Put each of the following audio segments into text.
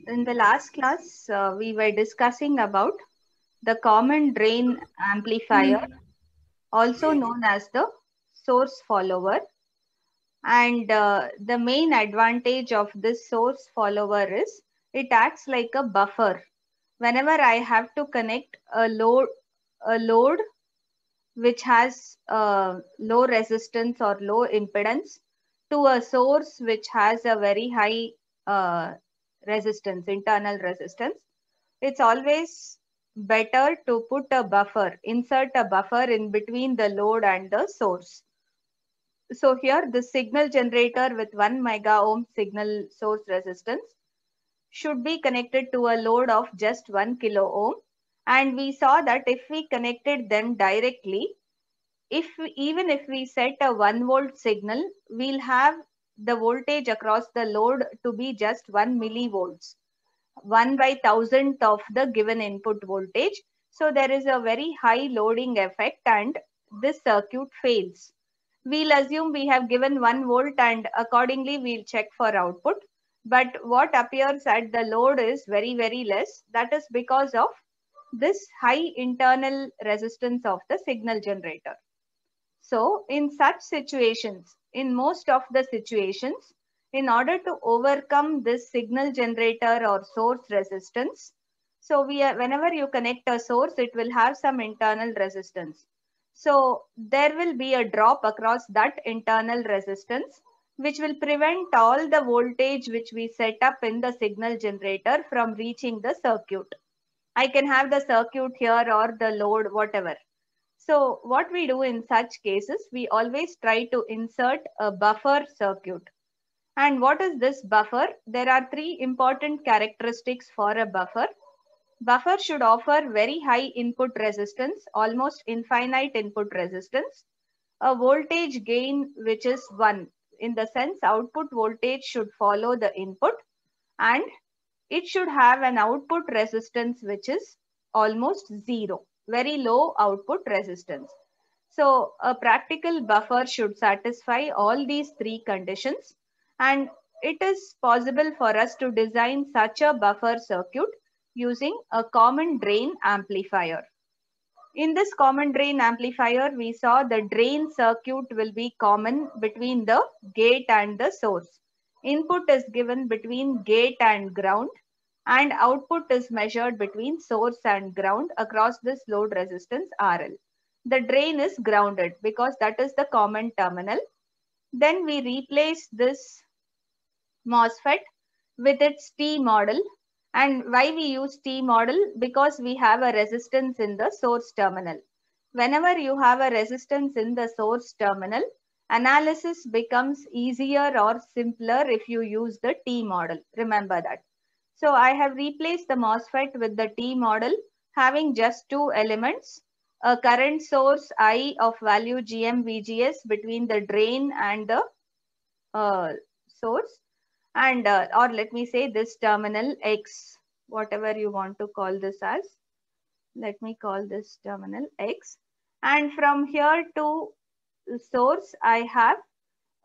In the last class, we were discussing about the common drain amplifier, also known as the source follower. And the main advantage of this source follower is it acts like a buffer. Whenever I have to connect a load which has low resistance or low impedance to a source which has a very high uh, resistance, internal resistance, it's always better to put a buffer, insert a buffer in between the load and the source. So here the signal generator with 1 mega ohm signal source resistance should be connected to a load of just 1 kilo ohm. And we saw that if we connected them directly, even if we set a 1 volt signal, we'll have the voltage across the load to be just 1 millivolts, 1 by thousandth of the given input voltage. So there is a very high loading effect and this circuit fails. We'll assume we have given 1 volt and accordingly we'll check for output. But what appears at the load is very, very less. That is because of this high internal resistance of the signal generator. So in such situations, in most of the situations, in order to overcome this signal generator or source resistance, so whenever you connect a source, it will have some internal resistance. So there will be a drop across that internal resistance, which will prevent all the voltage which we set up in the signal generator from reaching the circuit. I can have the circuit here or the load, whatever. So what we do in such cases, we always try to insert a buffer circuit. And what is this buffer? There are three important characteristics for a buffer. Buffer should offer very high input resistance, almost infinite input resistance, a voltage gain which is 1. In the sense output voltage should follow the input, and it should have an output resistance which is almost 0, very low output resistance. So a practical buffer should satisfy all these three conditions, and it is possible for us to design such a buffer circuit using a common drain amplifier. In this common drain amplifier, we saw the drain circuit will be common between the gate and the source. Input is given between gate and ground, and output is measured between source and ground across this load resistance RL. The drain is grounded because that is the common terminal. Then we replace this MOSFET with its T model. And why we use T model? Because we have a resistance in the source terminal. Whenever you have a resistance in the source terminal, analysis becomes easier or simpler if you use the T model. Remember that. So I have replaced the MOSFET with the T model having just two elements, a current source I of value GM VGS between the drain and the source, and or let me say this terminal X, whatever you want to call this as. Let me call this terminal X. And from here to source, I have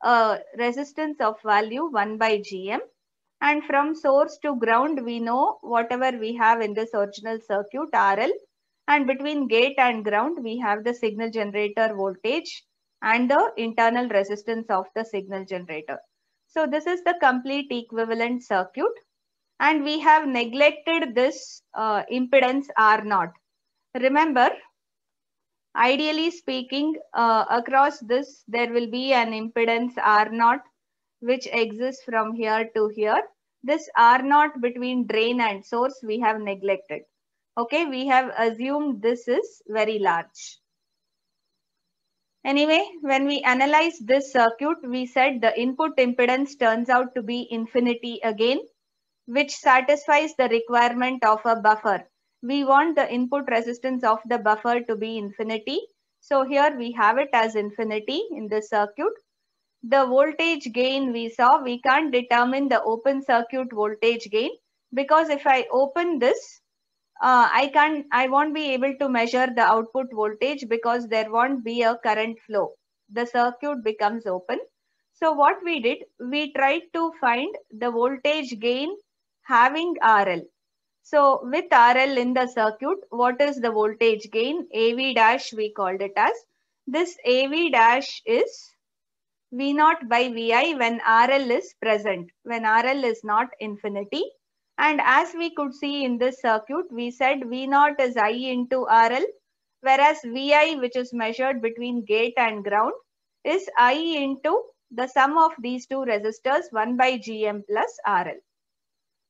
a resistance of value 1 by GM. And from source to ground, we know whatever we have in this original circuit, RL. And between gate and ground, we have the signal generator voltage and the internal resistance of the signal generator. So this is the complete equivalent circuit. And we have neglected this impedance R0. Remember, ideally speaking, across this, there will be an impedance R0 which exists from here to here. This R0 between drain and source we have neglected. Okay, we have assumed this is very large. Anyway, when we analyze this circuit, we said the input impedance turns out to be infinity again, which satisfies the requirement of a buffer. We want the input resistance of the buffer to be infinity. So here we have it as infinity in this circuit. The voltage gain we saw, we can't determine the open circuit voltage gain because if I open this, I won't be able to measure the output voltage because there won't be a current flow. The circuit becomes open. So what we did, we tried to find the voltage gain having RL. So with RL in the circuit, what is the voltage gain? AV dash we called it as. This AV dash is V0 by Vi when RL is present, when RL is not infinity. And as we could see in this circuit, we said V0 is I into RL, whereas Vi, which is measured between gate and ground, is I into the sum of these two resistors 1 by Gm plus RL.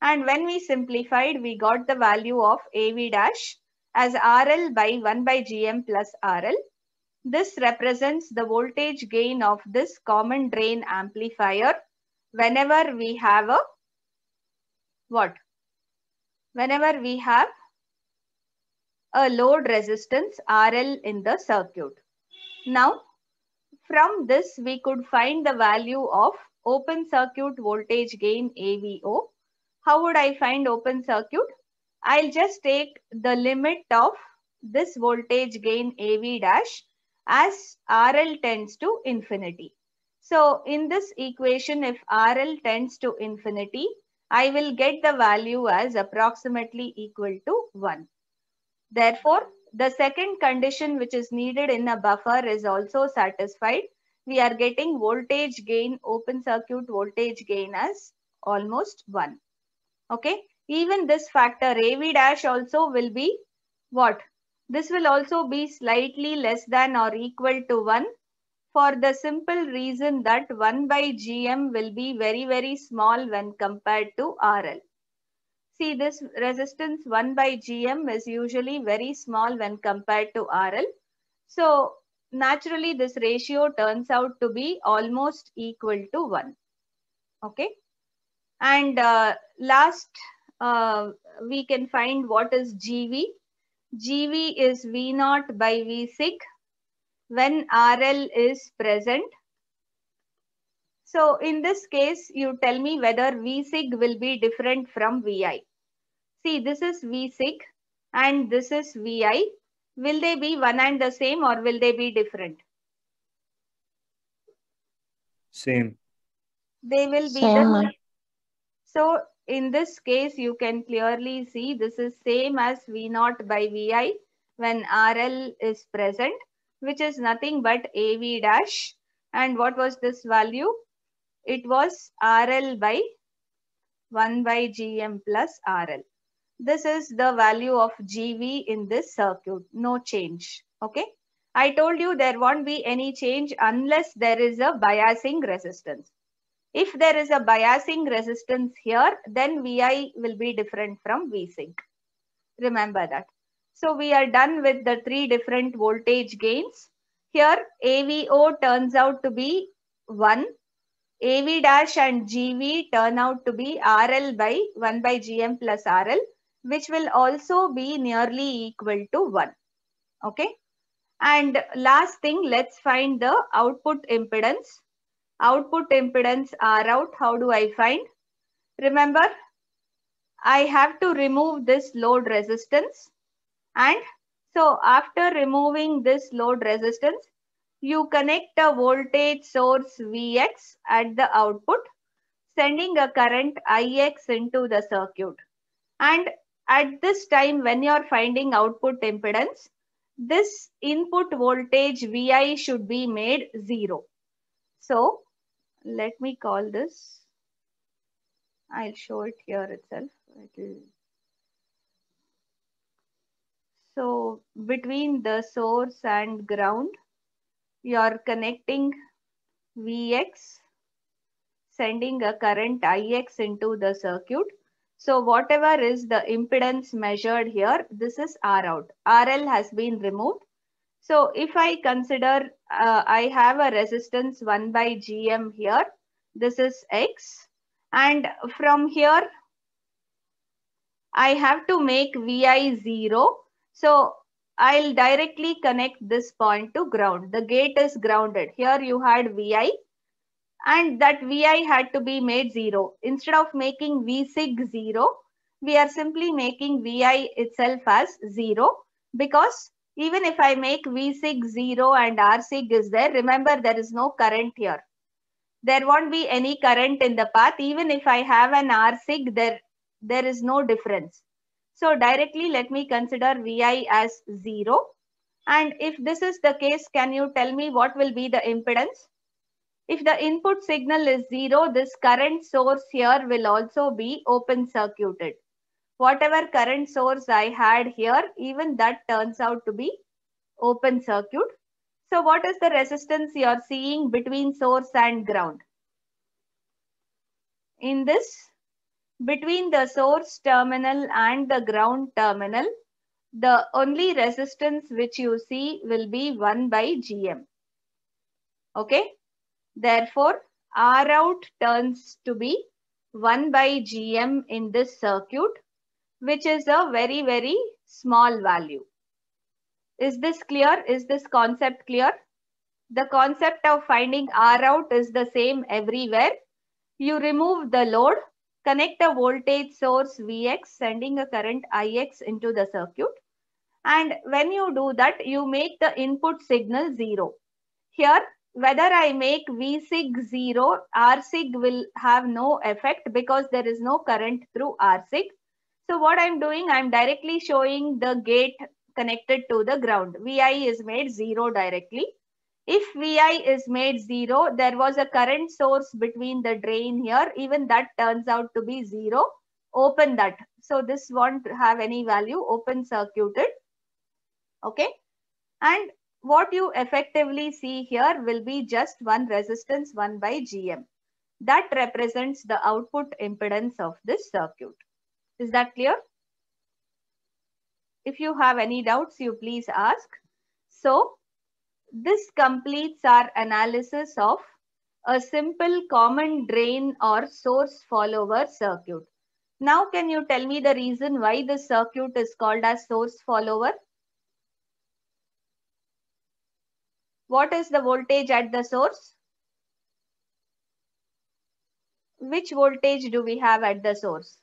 And when we simplified, we got the value of AV dash as RL by 1 by Gm plus RL. This represents the voltage gain of this common drain amplifier whenever we have a what? Whenever we have a load resistance RL in the circuit. Now, from this we could find the value of open circuit voltage gain AVO. How would I find open circuit? I'll just take the limit of this voltage gain AV dash as RL tends to infinity. So in this equation, if RL tends to infinity, I will get the value as approximately equal to 1. Therefore, the second condition which is needed in a buffer is also satisfied. We are getting voltage gain, open circuit voltage gain as almost 1. Okay. Even this factor AV dash also will be what? This will also be slightly less than or equal to 1 for the simple reason that 1 by Gm will be very, very small when compared to RL. See, this resistance 1 by Gm is usually very small when compared to RL. So naturally this ratio turns out to be almost equal to 1. Okay. And last, we can find what is GV. GV is V0 by Vsig when RL is present. So in this case, you tell me whether Vsig will be different from Vi. See, this is Vsig and this is Vi. Will they be one and the same or will they be different? Same. They will be the same. So in this case, you can clearly see this is same as V0 by Vi when RL is present, which is nothing but AV dash. And what was this value? It was RL by 1 by Gm plus RL. This is the value of GV in this circuit. No change. Okay. I told you there won't be any change unless there is a biasing resistance. If there is a biasing resistance here, then Vi will be different from Vsig. Remember that. So we are done with the three different voltage gains. Here AVO turns out to be 1. AV dash and GV turn out to be RL by 1 by Gm plus RL, which will also be nearly equal to 1. Okay. And last thing, let's find the output impedance. Output impedance R out, how do I find? Remember, I have to remove this load resistance. And so after removing this load resistance, you connect a voltage source Vx at the output, sending a current Ix into the circuit. And at this time, when you are finding output impedance, this input voltage Vi should be made 0. So let me call this, I'll show it here itself. So between the source and ground, you are connecting Vx, sending a current Ix into the circuit. So whatever is the impedance measured here, this is R out. RL has been removed. So if I consider I have a resistance 1 by Gm here, this is X. And from here, I have to make Vi 0. So I'll directly connect this point to ground. The gate is grounded. Here you had Vi and that Vi had to be made 0. Instead of making Vsig 0, we are simply making Vi itself as 0 because even if I make Vsig 0 and Rsig is there, remember there is no current here. There won't be any current in the path. Even if I have an Rsig, there There is no difference. So directly let me consider Vi as 0. And if this is the case, can you tell me what will be the impedance? If the input signal is 0, this current source here will also be open circuited. Whatever current source I had here, even that turns out to be open circuit. So what is the resistance you are seeing between source and ground? In this, between the source terminal and the ground terminal, the only resistance which you see will be 1 by Gm. Okay. Therefore, R out turns to be 1 by Gm in this circuit, which is a very, very small value. Is this clear? Is this concept clear? The concept of finding R out is the same everywhere. You remove the load, connect a voltage source Vx, sending a current Ix into the circuit. And when you do that, you make the input signal 0. Here, whether I make Vsig 0, Rsig will have no effect because there is no current through Rsig. So what I'm doing, I'm directly showing the gate connected to the ground. Vi is made 0 directly. If Vi is made 0, there was a current source between the drain here. Even that turns out to be 0. Open that. So this won't have any value, open circuited. Okay. And what you effectively see here will be just one resistance 1 by Gm. That represents the output impedance of this circuit. Is that clear? If you have any doubts, you please ask. So this completes our analysis of a simple common drain or source follower circuit. Now can you tell me the reason why this circuit is called as source follower? What is the voltage at the source? Which voltage do we have at the source?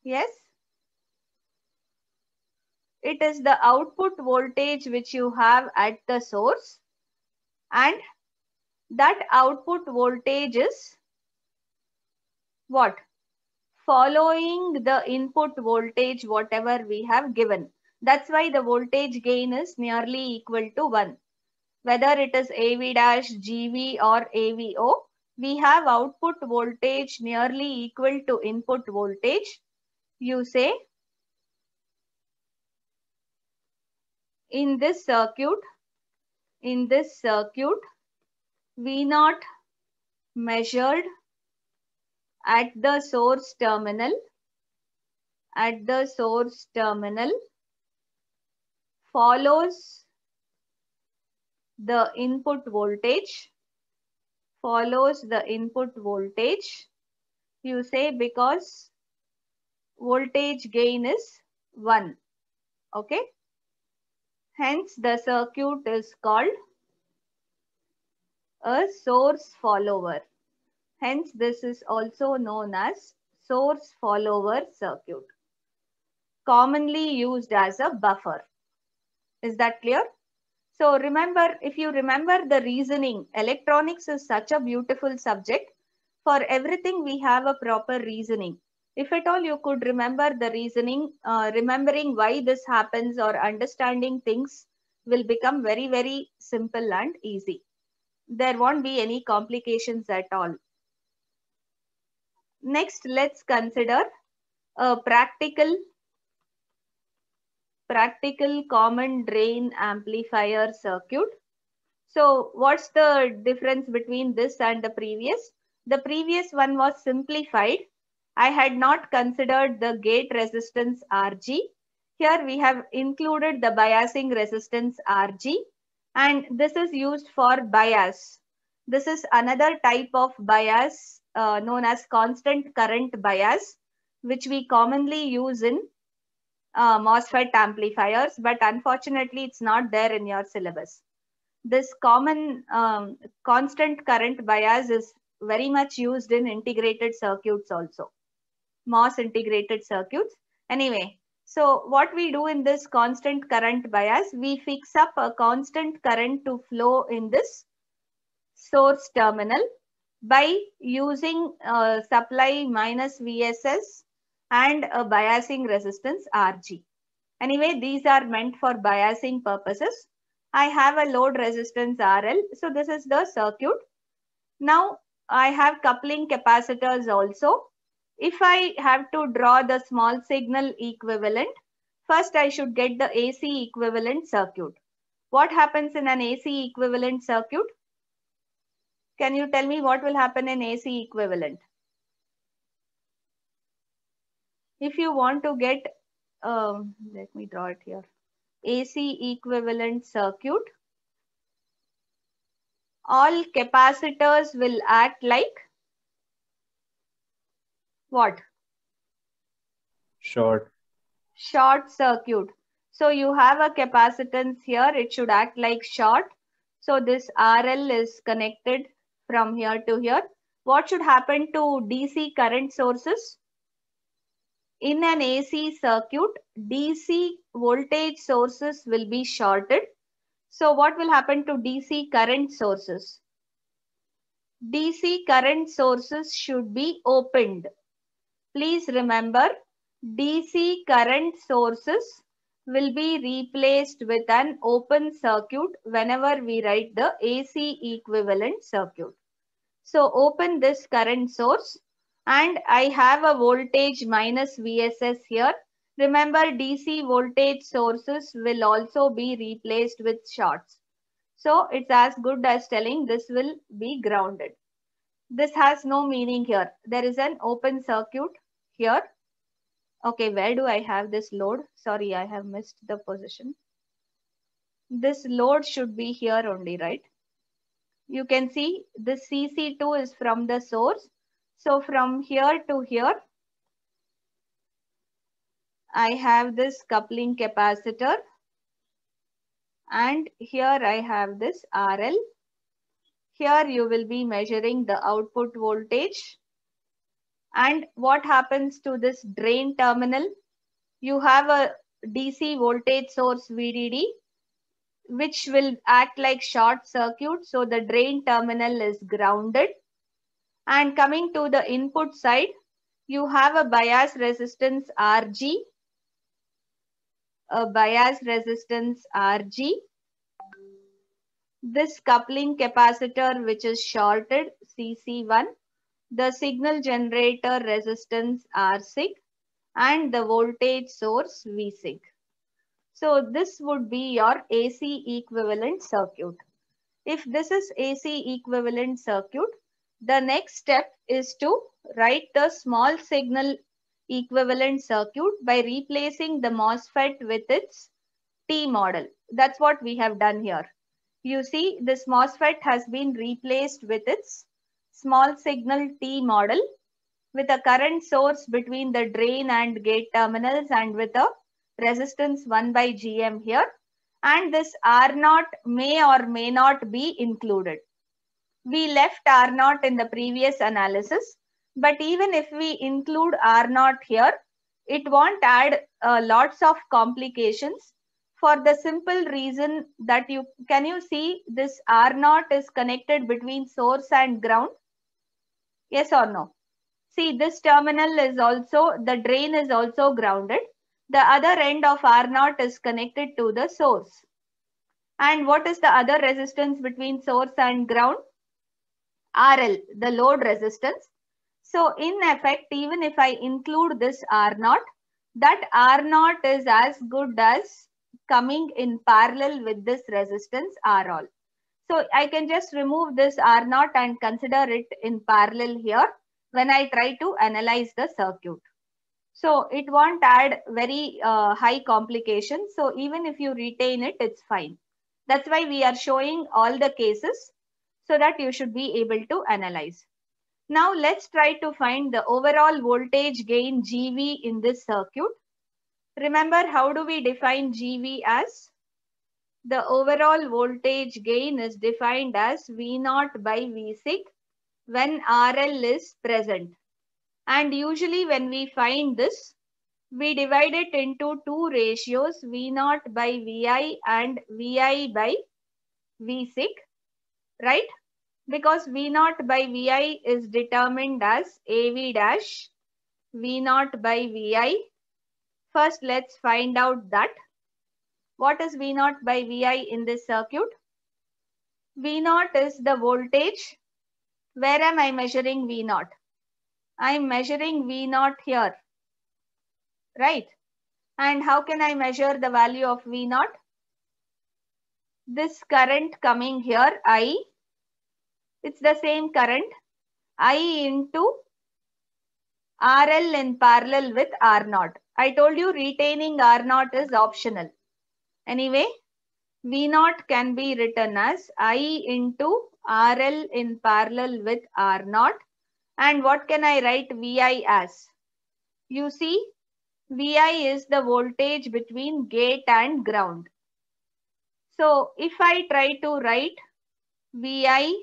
Yes? It is the output voltage which you have at the source, and that output voltage is what? Following the input voltage whatever we have given. That's why the voltage gain is nearly equal to 1. Whether it is AV dash, GV or AVO, we have output voltage nearly equal to input voltage. You say in this circuit, V0 measured at the source terminal, follows the input voltage, you say, because voltage gain is 1. Okay. Hence the circuit is called a source follower. Hence this is also known as source follower circuit, commonly used as a buffer. Is that clear? So remember, if you remember the reasoning, electronics is such a beautiful subject. For everything we have a proper reasoning. If at all you could remember the reasoning, remembering why this happens or understanding things will become very, very simple and easy. There won't be any complications at all. Next, let's consider a practical common drain amplifier circuit. So what's the difference between this and the previous? The previous one was simplified. I had not considered the gate resistance Rg. Here we have included the biasing resistance Rg, and this is used for bias. This is another type of bias known as constant current bias, which we commonly use in MOSFET amplifiers, but unfortunately it's not there in your syllabus. This common constant current bias is very much used in integrated circuits also, MOS integrated circuits. Anyway, so what we do in this constant current bias, we fix up a constant current to flow in this source terminal, by using supply minus VSS and a biasing resistance RG. Anyway, these are meant for biasing purposes. I have a load resistance RL. So this is the circuit. Now I have coupling capacitors also. If I have to draw the small signal equivalent, first I should get the AC equivalent circuit. What happens in an AC equivalent circuit? Can you tell me what will happen in AC equivalent? If you want to get, let me draw it here, AC equivalent circuit, all capacitors will act like what? Short. Short circuit. So you have a capacitance here, it should act like short. So this RL is connected from here to here. What should happen to DC current sources? In an AC circuit, DC voltage sources will be shorted. So what will happen to DC current sources? DC current sources should be opened. Please remember, DC current sources will be replaced with an open circuit whenever we write the AC equivalent circuit. So open this current source and I have a voltage minus VSS here. Remember, DC voltage sources will also be replaced with shorts. So it's as good as telling this will be grounded. This has no meaning here. There is an open circuit here. Okay, where do I have this load? Sorry, I have missed the position. This load should be here only, right? You can see this CC2 is from the source. So from here to here, I have this coupling capacitor. And here I have this RL. Here you will be measuring the output voltage. And what happens to this drain terminal? You have a DC voltage source VDD, which will act like short circuit. So the drain terminal is grounded. And coming to the input side, you have a bias resistance RG, a bias resistance RG. This coupling capacitor which is shorted, CC1, the signal generator resistance RSig, and the voltage source VSig. So this would be your AC equivalent circuit. If this is AC equivalent circuit, the next step is to write the small signal equivalent circuit by replacing the MOSFET with its T model. That's what we have done here. You see, this MOSFET has been replaced with its small signal T model with a current source between the drain and gate terminals and with a resistance 1 by Gm here. And this R0 may or may not be included. We left R0 in the previous analysis, but even if we include R0 here, it won't add lots of complications for the simple reason that can you see this R0 is connected between source and ground? Yes or no? See, this terminal is also, the drain is also grounded. The other end of R0 is connected to the source. And what is the other resistance between source and ground? RL, the load resistance. So in effect, even if I include this R0, that R0 is as good as coming in parallel with this resistance RL. So I can just remove this R0 and consider it in parallel here when I try to analyze the circuit. So it won't add very high complications. So even if you retain it, it's fine. That's why we are showing all the cases so that you should be able to analyze. Now let's try to find the overall voltage gain GV in this circuit. Remember, how do we define GV as? The overall voltage gain is defined as V0 by Vsig when RL is present. And usually when we find this, we divide it into two ratios, V0 by Vi and Vi by Vsig, right? because V naught by Vi is determined as AV dash V naught by Vi. First, let's find out that. What is V naught by Vi in this circuit? V naught is the voltage. Where am I measuring V naught? I am measuring V naught here, right? And how can I measure the value of V naught? This current coming here, I, it's the same current, I into RL in parallel with R0. I told you retaining R0 is optional. Anyway, V0 can be written as I into RL in parallel with R0. And what can I write Vi as? You see, Vi is the voltage between gate and ground. So if I try to write Vi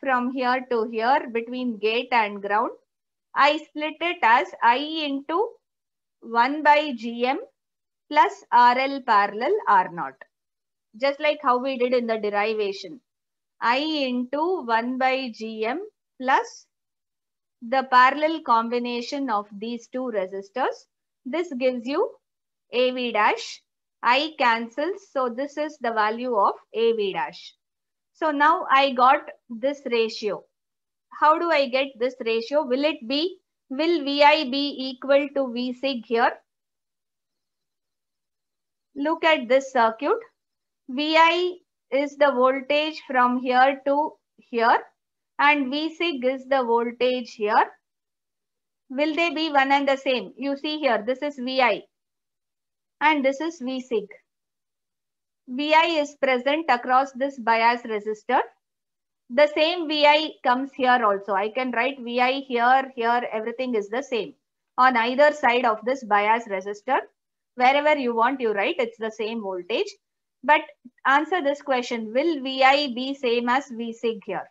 from here to here between gate and ground, I split it as I into 1 by Gm plus RL parallel R0. Just like how we did in the derivation. I into 1 by Gm plus the parallel combination of these two resistors. This gives you AV dash. I cancels. So this is the value of AV dash. So now I got this ratio. How do I get this ratio? Will Vi be equal to V sig here? Look at this circuit. Vi is the voltage from here to here and V sig is the voltage here. Will they be one and the same? You see here, this is Vi and this is V sig. Vi is present across this bias resistor. The same Vi comes here also. I can write Vi here, everything is the same. On either side of this bias resistor, wherever you want, you write, it's the same voltage. But answer this question, will Vi be same as V sig here?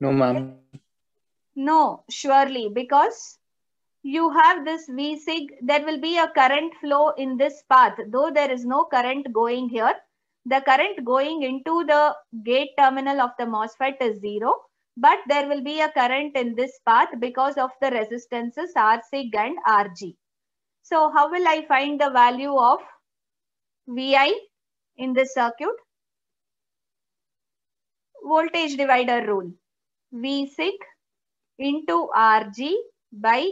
No, ma'am. No, surely, because you have this V sig, there will be a current flow in this path. Though there is no current going here, the current going into the gate terminal of the MOSFET is 0. But there will be a current in this path because of the resistances R sig and Rg. So how will I find the value of Vi in this circuit? Voltage divider rule. V sig into Rg by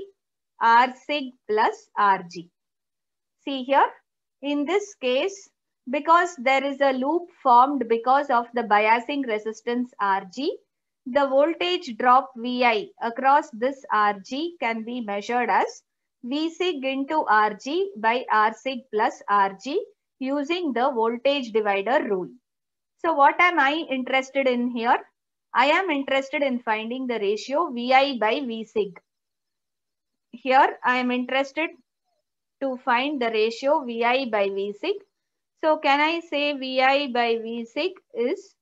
R sig plus Rg. See here, in this case, because there is a loop formed because of the biasing resistance Rg, the voltage drop Vi across this Rg can be measured as V sig into Rg by R sig plus Rg using the voltage divider rule. So what am I interested in here? I am interested in finding the ratio Vi by V sig. Here I am interested to find the ratio Vi by V sig. So can I say Vi by V sig is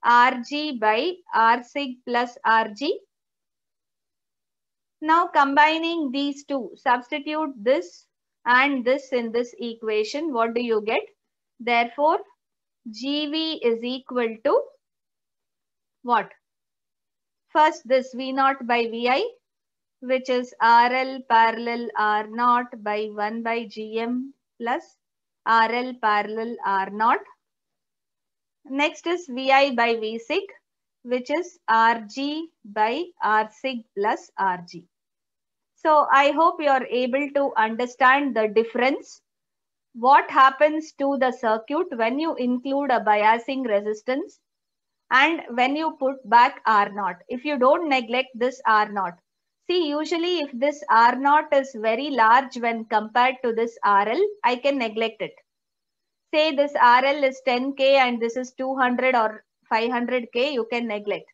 Rg by R sig plus Rg? Now combining these two, substitute this and this in this equation. What do you get? Therefore, Gv is equal to what? First this V naught by Vi, which is RL parallel R0 by 1 by Gm plus RL parallel R0. Next is Vi by V sig, which is Rg by R sig plus Rg. So I hope you are able to understand the difference. What happens to the circuit when you include a biasing resistance and when you put back R0. If you don't neglect this R0. See, usually if this R0 is very large when compared to this RL, I can neglect it. Say this RL is 10K and this is 200 or 500K, you can neglect.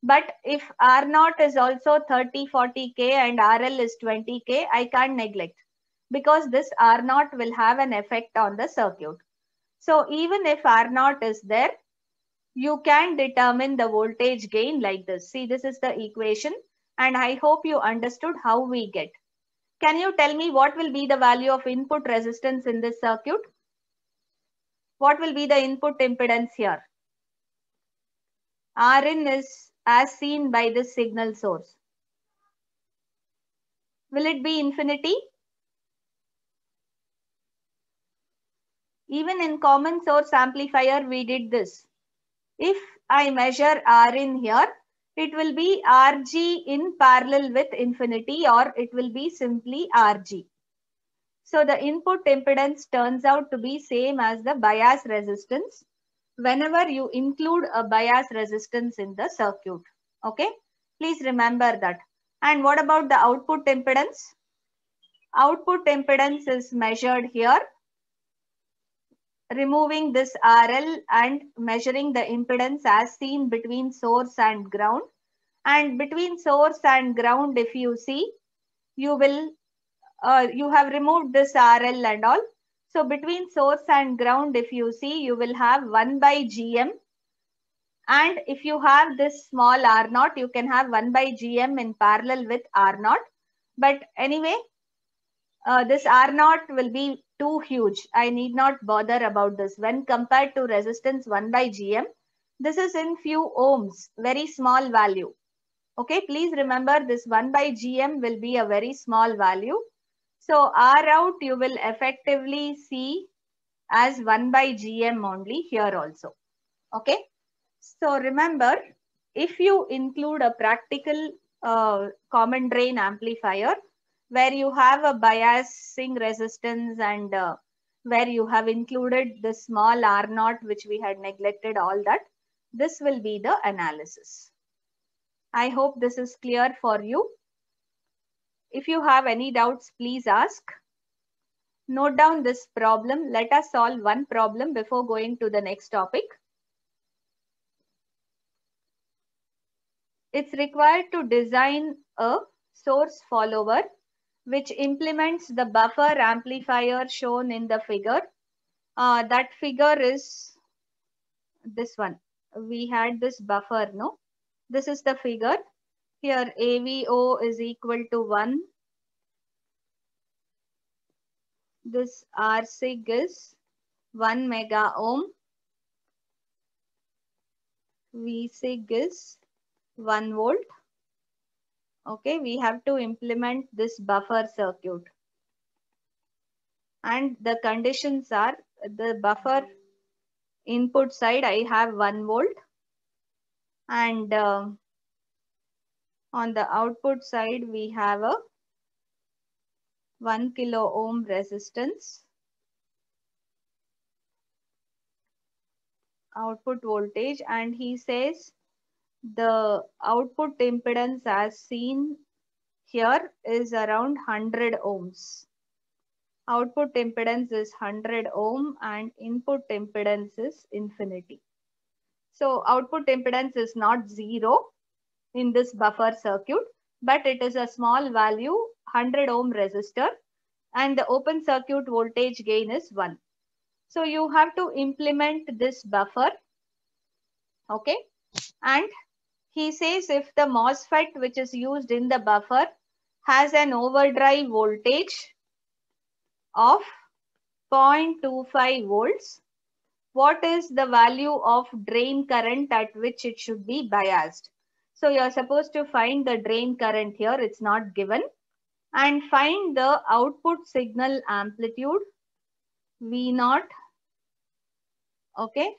But if R0 is also 30, 40K and RL is 20K, I can't neglect because this R0 will have an effect on the circuit. So even if R0 is there, you can determine the voltage gain like this. See, this is the equation and I hope you understood how we get. Can you tell me what will be the value of input resistance in this circuit? what will be the input impedance here? Rin is as seen by this signal source. Will it be infinity? Even in common source amplifier, we did this. If I measure Rin here, it will be Rg in parallel with infinity, or it will be simply Rg. So the input impedance turns out to be same as the bias resistance whenever you include a bias resistance in the circuit. Okay, please remember that. And what about the output impedance? Output impedance is measured here, removing this RL and measuring the impedance as seen between source and ground. And between source and ground, if you see, you will you have removed this RL and all. So between source and ground, if you see, you will have 1 by GM. And if you have this small R0, you can have 1 by GM in parallel with R0. But anyway, this R0 will be too huge. I need not bother about this. When compared to resistance 1 by GM, this is in few ohms, very small value. Okay, please remember this 1 by GM will be a very small value. So R out you will effectively see as 1 by GM only here also. Okay. So remember, if you include a practical common drain amplifier where you have a biasing resistance and where you have included the small R0 which we had neglected, all that, this will be the analysis. I hope this is clear for you. If you have any doubts, please ask. Note down this problem. Let us solve one problem before going to the next topic. It's required to design a source follower which implements the buffer amplifier shown in the figure. That figure is this one. We had this buffer, no? This is the figure. Here AVO is equal to 1. This Rsig is 1 mega ohm. Vsig is 1 volt. Okay, we have to implement this buffer circuit. And the conditions are the buffer input side I have 1 volt. And on the output side we have a 1 kilo ohm resistance. Output voltage, and he says the output impedance as seen here is around 100 ohms. Output impedance is 100 ohm and input impedance is infinity. So output impedance is not 0 in this buffer circuit, but it is a small value, 100 ohm resistor, and the open circuit voltage gain is 1. So you have to implement this buffer. Okay. And he says if the MOSFET which is used in the buffer has an overdrive voltage of 0.25 volts, what is the value of drain current at which it should be biased? So you are supposed to find the drain current here. It's not given. And find the output signal amplitude V0. Okay.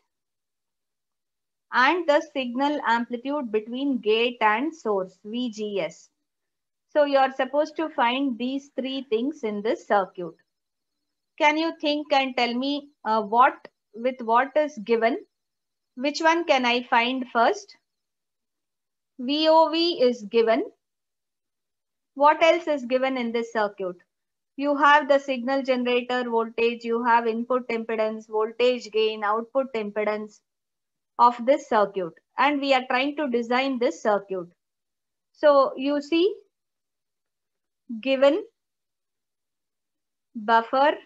And the signal amplitude between gate and source, VGS. So you are supposed to find these three things in this circuit. Can you think and tell me what is given? Which one can I find first? VOV is given. What else is given in this circuit? You have the signal generator voltage, you have input impedance, voltage gain, output impedance of this circuit, and we are trying to design this circuit. So you see, given buffer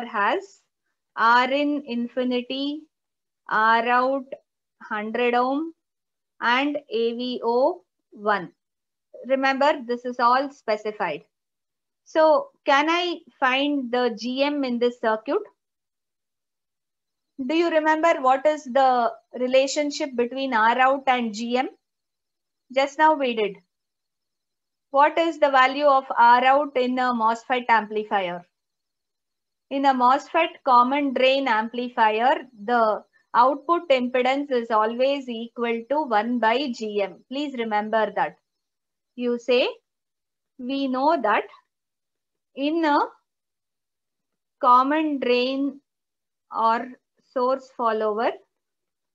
has R in infinity, R out 100 ohm and AVO 1. Remember, this is all specified. So can I find the GM in this circuit? Do you remember what is the relationship between R out and GM? Just now we did. What is the value of R out in a MOSFET amplifier? In a MOSFET common drain amplifier, the output impedance is always equal to 1 by GM. Please remember that. You say, we know that in a common drain or source follower,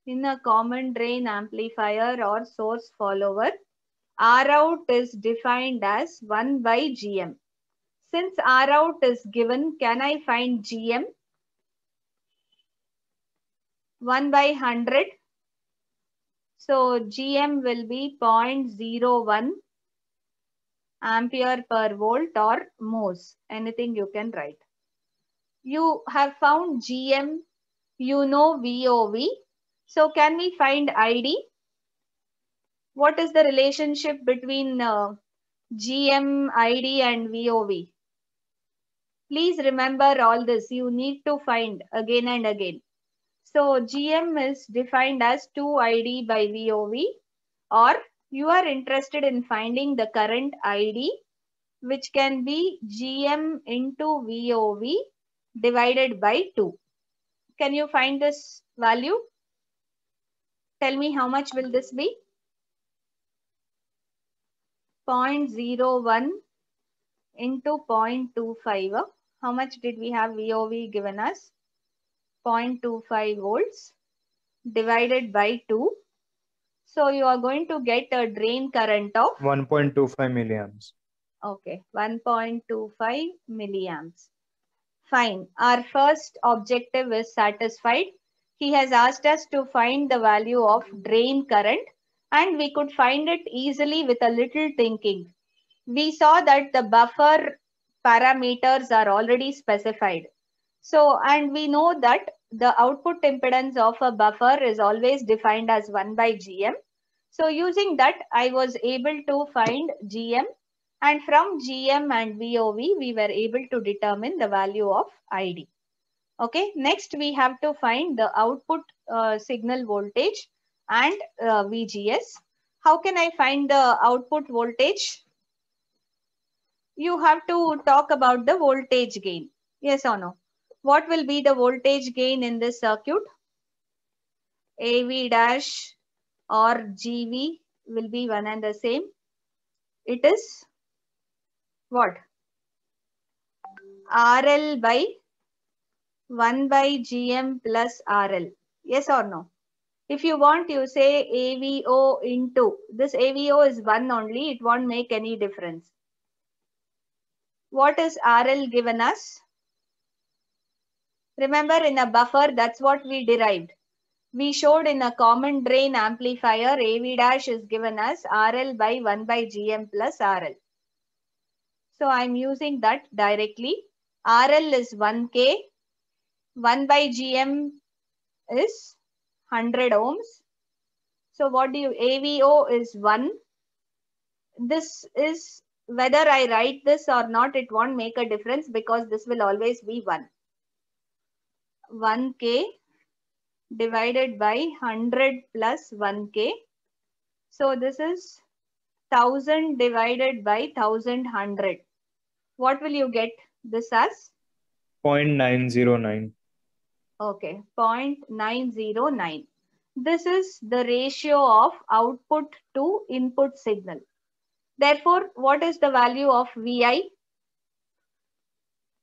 in a common drain amplifier or source follower, R out is defined as 1 by GM. Since R out is given, can I find GM? 1 by 100. So GM will be 0.01 ampere per volt or mhos. Anything you can write. You have found GM, you know VOV. So can we find ID? What is the relationship between GM, ID and VOV? Please remember all this. You need to find again and again. So GM is defined as 2ID by VOV, or you are interested in finding the current ID, which can be GM into VOV divided by 2. Can you find this value? Tell me how much will this be? 0.01 into 0.25. How much did we have VOV given us? 0.25 volts divided by 2. So you are going to get a drain current of 1.25 milliamps. Okay, 1.25 milliamps. Fine. Our first objective is satisfied. He has asked us to find the value of drain current, and we could find it easily with a little thinking. We saw that the buffer parameters are already specified. So, and we know that the output impedance of a buffer is always defined as 1 by GM. So using that, I was able to find GM, and from GM and VOV, we were able to determine the value of ID. Okay, next we have to find the output signal voltage and VGS. How can I find the output voltage? You have to talk about the voltage gain. Yes or no? What will be the voltage gain in this circuit? AV dash or GV will be one and the same. It is what? RL by 1 by GM plus RL. Yes or no? If you want, you say AVO into. This AVO is 1 only. It won't make any difference. What is RL given us? Remember, in a buffer, that's what we derived. We showed in a common drain amplifier, AV dash is given as RL by 1 by GM plus RL. So I'm using that directly. RL is 1K. 1 by GM is 100 ohms. So what do you, AVO is 1. This is, whether I write this or not, it won't make a difference because this will always be 1. 1K divided by 100 plus 1K. So this is 1000 divided by 1100. What will you get this as? 0.909. Okay, 0.909. This is the ratio of output to input signal. Therefore, what is the value of VI?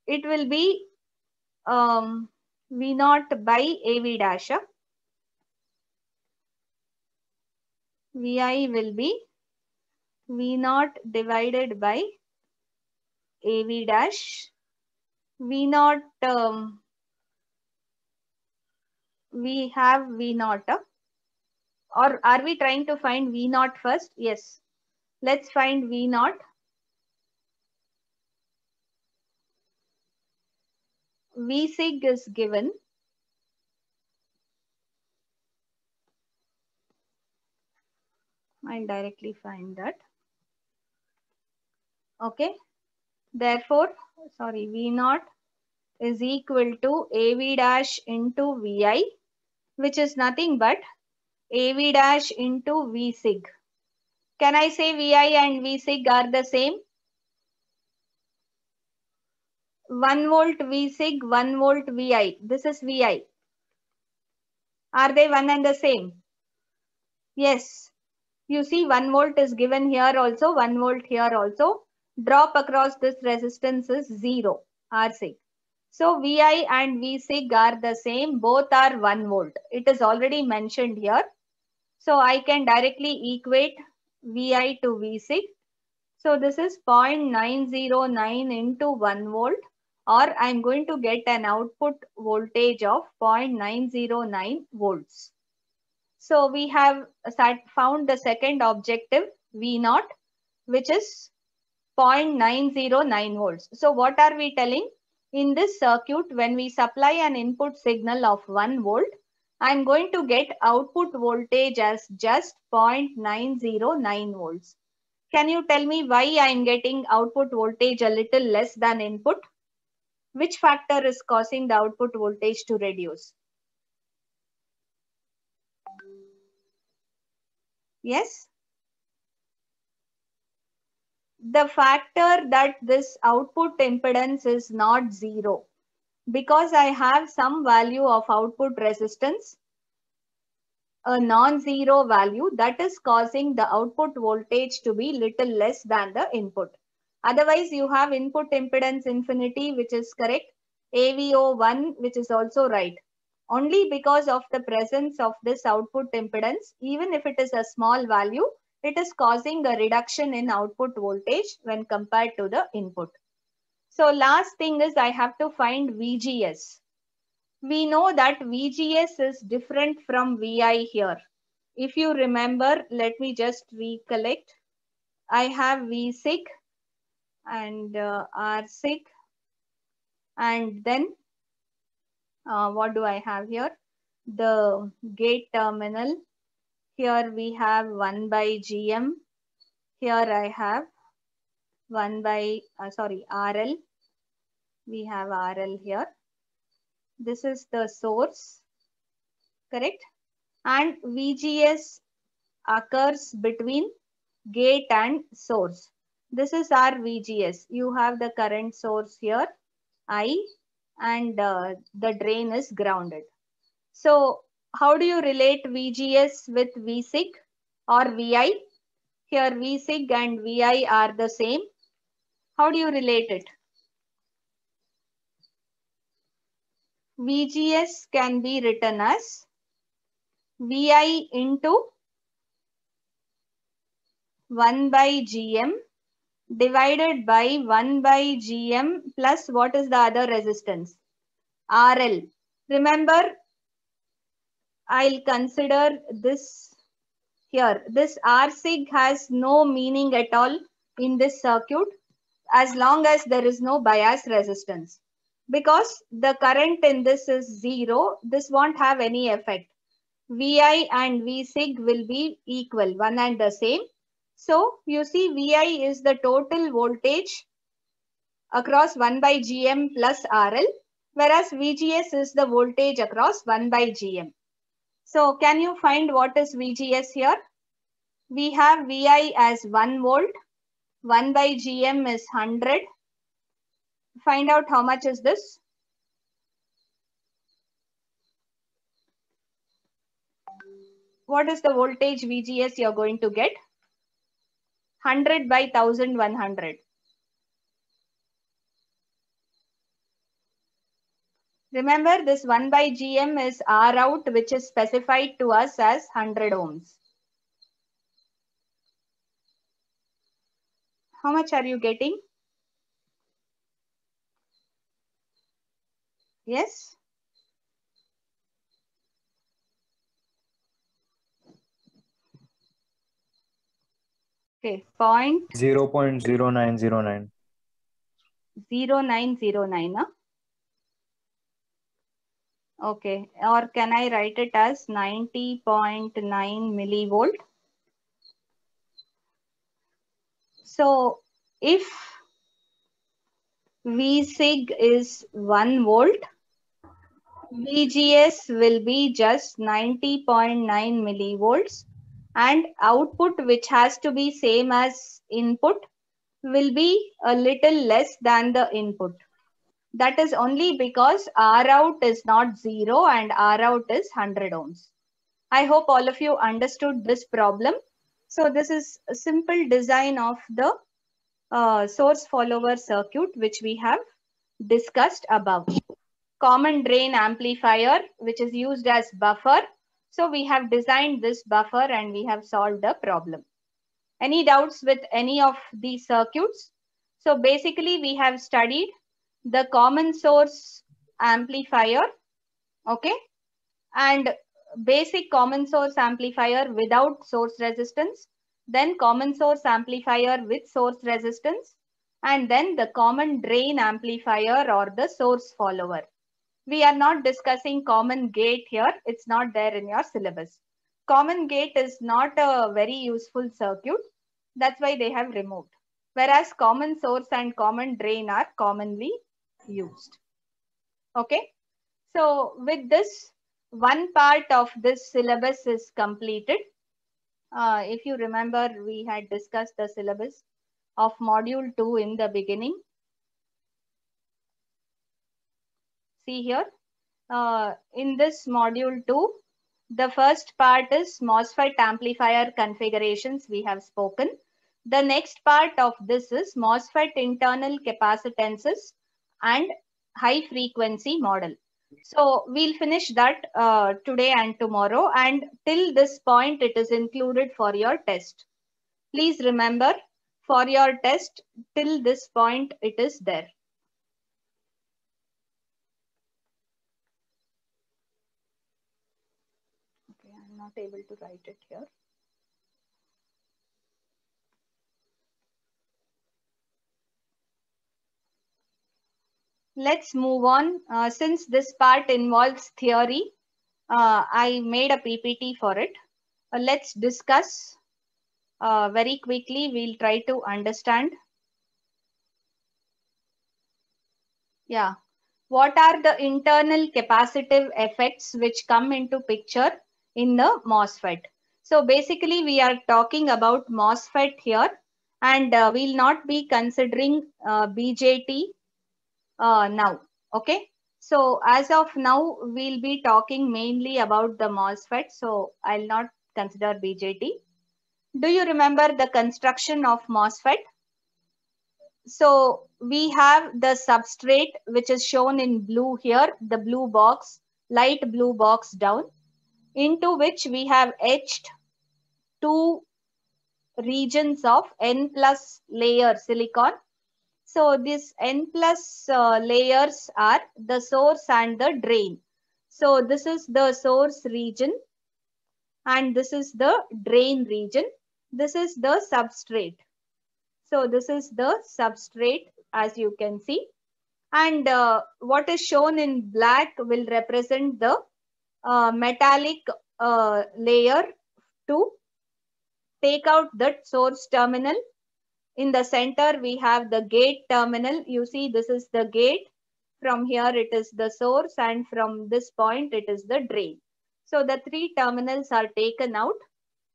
It will be V0 by AV dash. VI will be V0 divided by AV dash. V0, we have V0. Or are we trying to find V0 first? Yes. Let's find V0. Vsig is given. I'll directly find that. Okay. Therefore, sorry, V0 is equal to AV dash into VI, which is nothing but AV dash into V sig. Can I say VI and V sig are the same? 1 volt V sig, 1 volt VI. This is VI. Are they one and the same? Yes. You see 1 volt is given here also, 1 volt here also. Drop across this resistance is 0, R sig. So VI and V sig are the same. Both are 1 volt. It is already mentioned here. So I can directly equate VI to V sig. So this is 0.909 into 1 volt, or I'm going to get an output voltage of 0.909 volts. So we have found the second objective, V0, which is 0.909 volts. So what are we telling? In this circuit, when we supply an input signal of 1 volt, I'm going to get output voltage as just 0.909 volts. Can you tell me why I'm getting output voltage a little less than input? Which factor is causing the output voltage to reduce? Yes? The factor that this output impedance is not 0, because I have some value of output resistance, a non-zero value, that is causing the output voltage to be little less than the input. Otherwise, you have input impedance infinity, which is correct, AVO1, which is also right. Only because of the presence of this output impedance, even if it is a small value, it is causing a reduction in output voltage when compared to the input. So last thing is I have to find VGS. We know that VGS is different from VI here. If you remember, let me just recollect. I have V sig and R sig, and then what do I have here? The gate terminal. Here we have 1 by GM. Here I have 1 by, RL. We have RL here. This is the source, correct? And VGS occurs between gate and source. This is our VGS. You have the current source here, I, and the drain is grounded. So how do you relate VGS with V sig or VI? Here V sig and VI are the same. How do you relate it? VGS can be written as VI into 1 by GM divided by 1 by GM plus what is the other resistance? RL. Remember, I'll consider this here. This R sig has no meaning at all in this circuit as long as there is no bias resistance. Because the current in this is 0, this won't have any effect. VI and V sig will be equal, one and the same. So you see VI is the total voltage across 1 by GM plus RL, whereas VGS is the voltage across 1 by GM. So can you find what is VGS here? We have VI as 1 volt, 1 by GM is 100. Find out how much is this? What is the voltage VGS you're going to get? 100 by 1100. Remember, this 1 by GM is R out, which is specified to us as 100 ohms. How much are you getting? Yes? Okay, 0.0909. 0909. Huh? Okay, or can I write it as 90.9 millivolt? So if Vsig is 1 volt. VGS will be just 90.9 millivolts, and output, which has to be same as input, will be a little less than the input. That is only because R out is not 0 and R out is 100 ohms. I hope all of you understood this problem. So this is a simple design of the source follower circuit which we have discussed above. Common drain amplifier, which is used as buffer. So we have designed this buffer and we have solved the problem. Any doubts with any of these circuits? So basically we have studied the common source amplifier, okay, and basic common source amplifier without source resistance, then common source amplifier with source resistance, and then the common drain amplifier or the source follower. We are not discussing common gate here. It's not there in your syllabus. Common gate is not a very useful circuit. That's why they have removed. Whereas common source and common drain are commonly used. Okay. So with this, one part of this syllabus is completed. If you remember, we had discussed the syllabus of module 2 in the beginning. See here, in this module 2, the first part is MOSFET amplifier configurations we have spoken. The next part of this is MOSFET internal capacitances and high frequency model. So we'll finish that today and tomorrow, and till this point it is included for your test. Please remember, for your test till this point it is there. Okay, I'm not able to write it here. Let's move on. Since this part involves theory, I made a PPT for it. Let's discuss very quickly. We'll try to understand. Yeah. What are the internal capacitive effects which come into picture in the MOSFET? So basically we are talking about MOSFET here, and we'll not be considering BJT now. Okay. So as of now, we'll be talking mainly about the MOSFET. So I'll not consider BJT. Do you remember the construction of MOSFET? So we have the substrate, which is shown in blue here, the blue box, light blue box down, into which we have etched two regions of N plus layer silicon. So these N plus layers are the source and the drain. So this is the source region and this is the drain region. This is the substrate. So this is the substrate, as you can see. And what is shown in black will represent the metallic layer to take out the source terminal. In the center, we have the gate terminal. You see, this is the gate. From here, it is the source, and from this point, it is the drain. So the three terminals are taken out.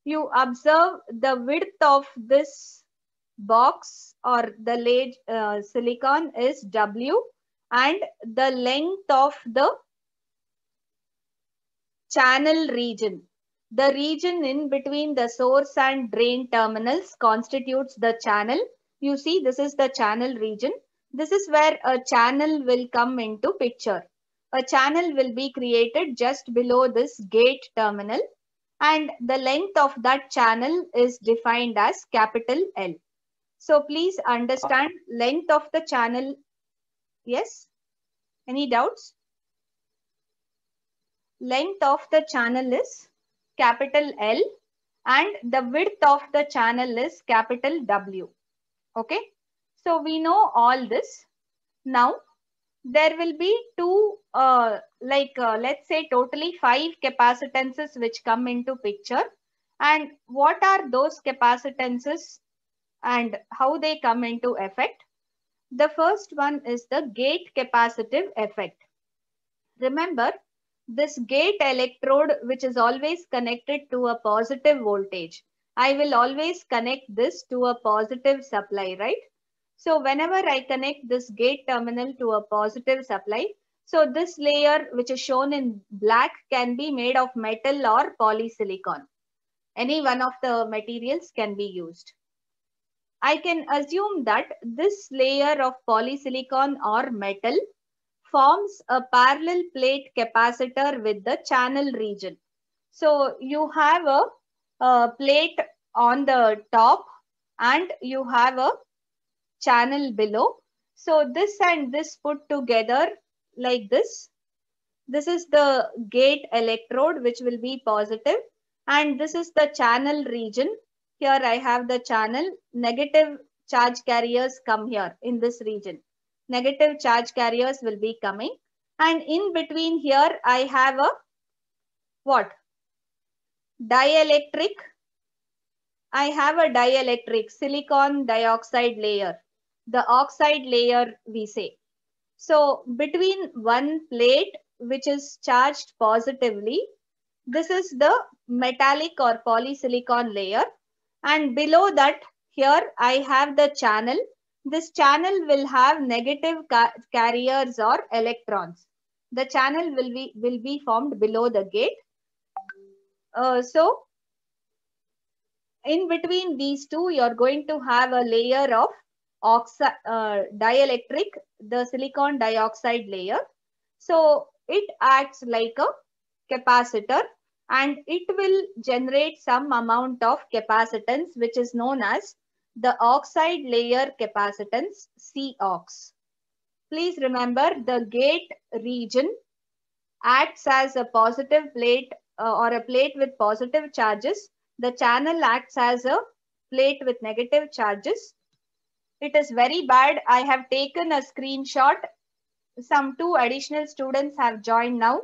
You observe the width of this box or the laid silicon is W, and the length of the channel region. The region in between the source and drain terminals constitutes the channel. You see, this is the channel region. This is where a channel will come into picture. A channel will be created just below this gate terminal, and the length of that channel is defined as capital L. So please understand length of the channel. Yes? Any doubts? Length of the channel is capital L and the width of the channel is capital W. Okay. So we know all this. Now there will be two, let's say totally 5 capacitances which come into picture. And what are those capacitances and how they come into effect? The first one is the gate capacitive effect. Remember, this gate electrode, which is always connected to a positive voltage, I will always connect this to a positive supply, right? So whenever I connect this gate terminal to a positive supply, so this layer which is shown in black can be made of metal or polysilicon. Any one of the materials can be used. I can assume that this layer of polysilicon or metal forms a parallel plate capacitor with the channel region. So you have a plate on the top and you have a channel below. So this and this put together like this. This is the gate electrode which will be positive, and this is the channel region. Here I have the channel. Negative charge carriers come here in this region. Negative charge carriers will be coming, and in between here I have a what? Dielectric. I have a dielectric silicon dioxide layer. The oxide layer we say. So between one plate which is charged positively, this is the metallic or polysilicon layer, and below that here I have the channel. This channel will have negative carriers or electrons. The channel will be formed below the gate. So in between these two, you're going to have a layer of dielectric, the silicon dioxide layer. So it acts like a capacitor and it will generate some amount of capacitance which is known as the oxide layer capacitance, COX. Please remember the gate region acts as a positive plate or a plate with positive charges. The channel acts as a plate with negative charges. It is very bad. I have taken a screenshot. Some 2 additional students have joined now.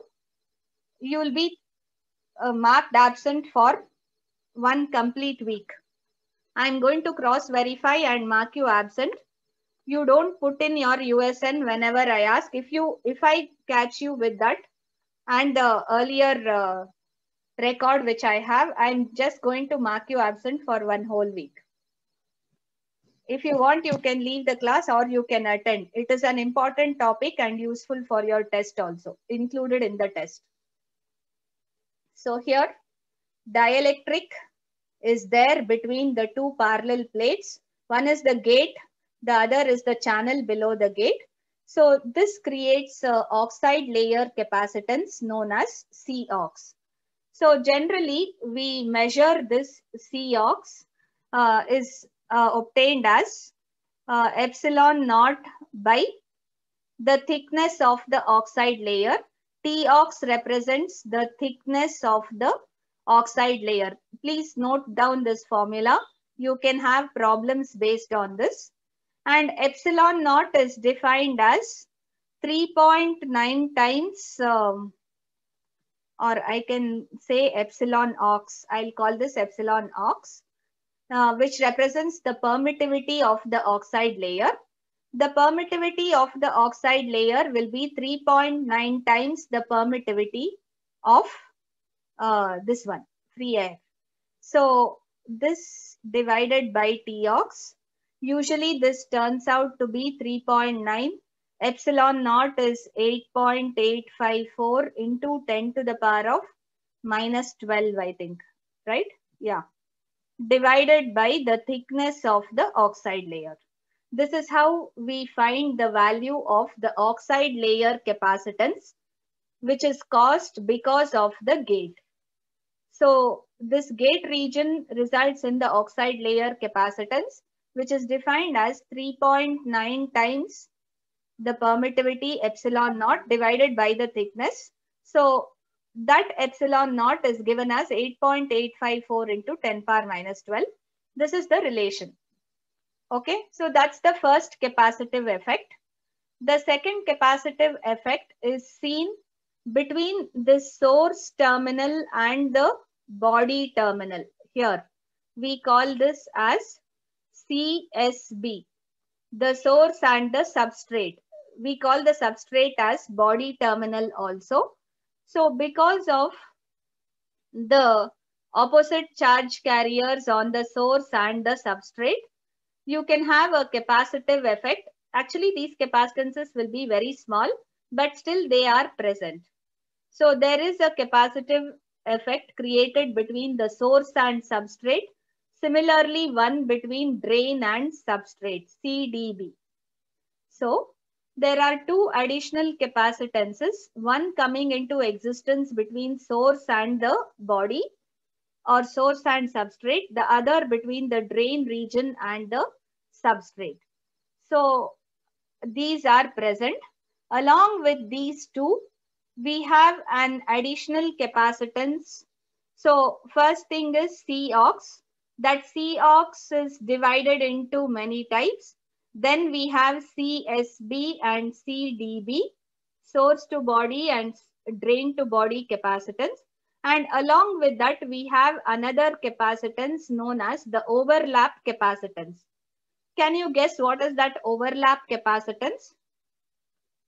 You will be marked absent for 1 complete week. I am going to cross verify and mark you absent. You don't put in your USN whenever I ask. If I catch you with that and the earlier record which I have, I'm just going to mark you absent for 1 whole week. If you want, you can leave the class or you can attend. It is an important topic and useful for your test also, included in the test. So here, dielectric is there between the 2 parallel plates. One is the gate, the other is the channel below the gate. So this creates a oxide layer capacitance known as COX. So generally, we measure this COX is obtained as epsilon naught by the thickness of the oxide layer. TOX represents the thickness of the oxide layer. Please note down this formula. You can have problems based on this. And epsilon naught is defined as 3.9 times or I can say epsilon ox. I'll call this epsilon ox, which represents the permittivity of the oxide layer. The permittivity of the oxide layer will be 3.9 times the permittivity of this one, free air. So this divided by TOX, usually this turns out to be 3.9. Epsilon naught is 8.854 into 10 to the power of minus 12, I think, right? Yeah. Divided by the thickness of the oxide layer. This is how we find the value of the oxide layer capacitance, which is caused because of the gate. So this gate region results in the oxide layer capacitance, which is defined as 3.9 times the permittivity epsilon naught divided by the thickness. So that epsilon naught is given as 8.854 into 10 power minus 12. This is the relation. Okay, so that's the first capacitive effect. The second capacitive effect is seen between the source terminal and the body terminal. Here, we call this as CSB. the source and the substrate. We call the substrate as body terminal also. So because of the opposite charge carriers on the source and the substrate, you can have a capacitive effect. Actually, these capacitances will be very small, but still they are present. So there is a capacitive effect created between the source and substrate. Similarly, one between drain and substrate, CDB. So there are two additional capacitances, one coming into existence between source and the body or source and substrate, the other between the drain region and the substrate. So these are present. Along with these two, we have an additional capacitance. So first thing is COX. That COX is divided into many types. Then we have CSB and CDB, source to body and drain to body capacitance. And along with that, we have another capacitance known as the overlap capacitance. Can you guess what is that overlap capacitance?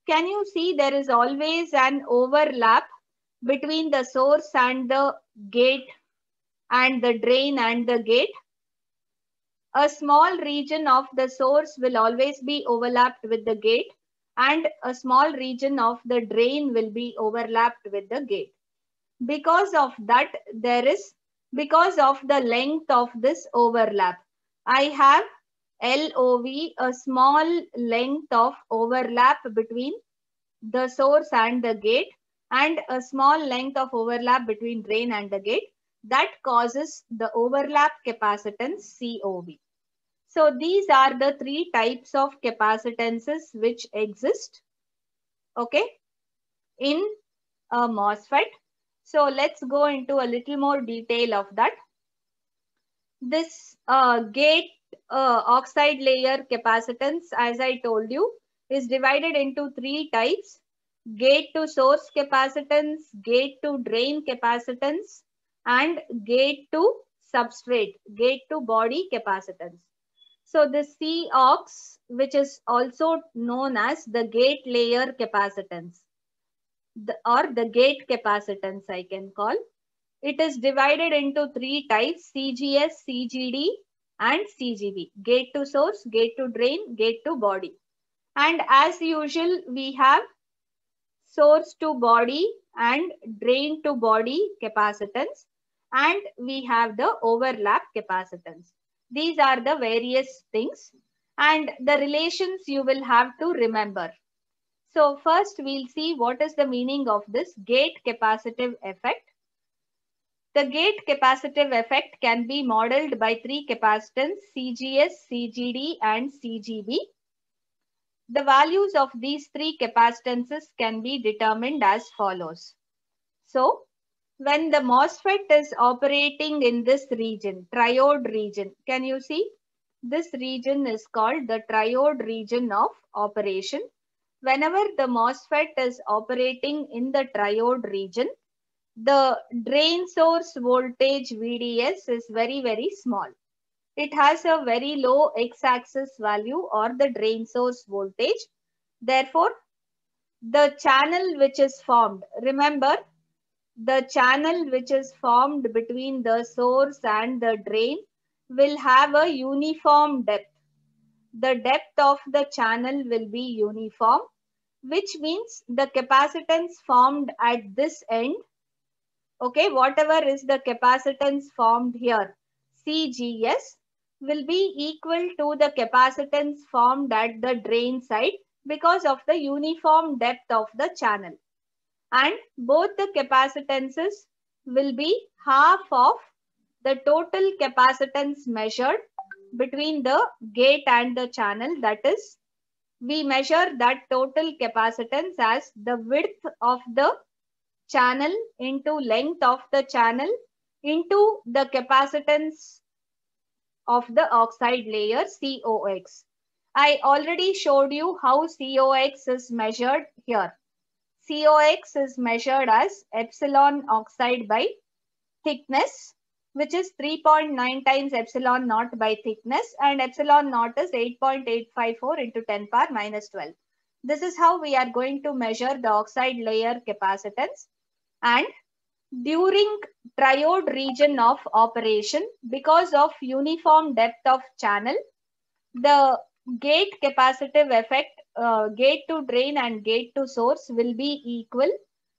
Can you see there is always an overlap between the source and the gate and the drain and the gate? A small region of the source will always be overlapped with the gate, and a small region of the drain will be overlapped with the gate. Because of that, because of the length of this overlap, I have LOV, a small length of overlap between the source and the gate, and a small length of overlap between drain and the gate. That causes the overlap capacitance COV. So these are the three types of capacitances which exist, okay, in a MOSFET. So let's go into a little more detail of that. This gate oxide layer capacitance, as I told you, is divided into three types: gate to source capacitance, gate to drain capacitance, and gate to substrate, gate to body capacitance. So the COX, which is also known as the gate layer capacitance, or the gate capacitance I can call. It is divided into three types: CGS, CGD, and CGB. Gate to source, gate to drain, gate to body. And as usual, we have source to body and drain to body capacitance, and we have the overlap capacitance. These are the various things and the relations you will have to remember. So first we'll see what is the meaning of this gate capacitive effect. The gate capacitive effect can be modeled by three capacitance: CGS, CGD, and CGB. The values of these three capacitances can be determined as follows. So, when the MOSFET is operating in this region, triode region, can you see? This region is called the triode region of operation. Whenever the MOSFET is operating in the triode region, the drain source voltage VDS is very, very small. It has a very low x-axis value, or the drain source voltage. Therefore, the channel which is formed, remember, the channel which is formed between the source and the drain will have a uniform depth. The depth of the channel will be uniform, which means the capacitance formed at this end, okay, whatever is the capacitance formed here, CGS, will be equal to the capacitance formed at the drain side because of the uniform depth of the channel. And both the capacitances will be half of the total capacitance measured between the gate and the channel. That is, we measure that total capacitance as the width of the channel into length of the channel into the capacitance of the oxide layer, COX. I already showed you how COX is measured here. COX is measured as epsilon oxide by thickness which is 3.9 times epsilon naught by thickness, and epsilon naught is 8.854 into 10 power minus 12. This is how we are going to measure the oxide layer capacitance. And during triode region of operation, because of uniform depth of channel, the gate capacitive effect, gate to drain and gate to source will be equal,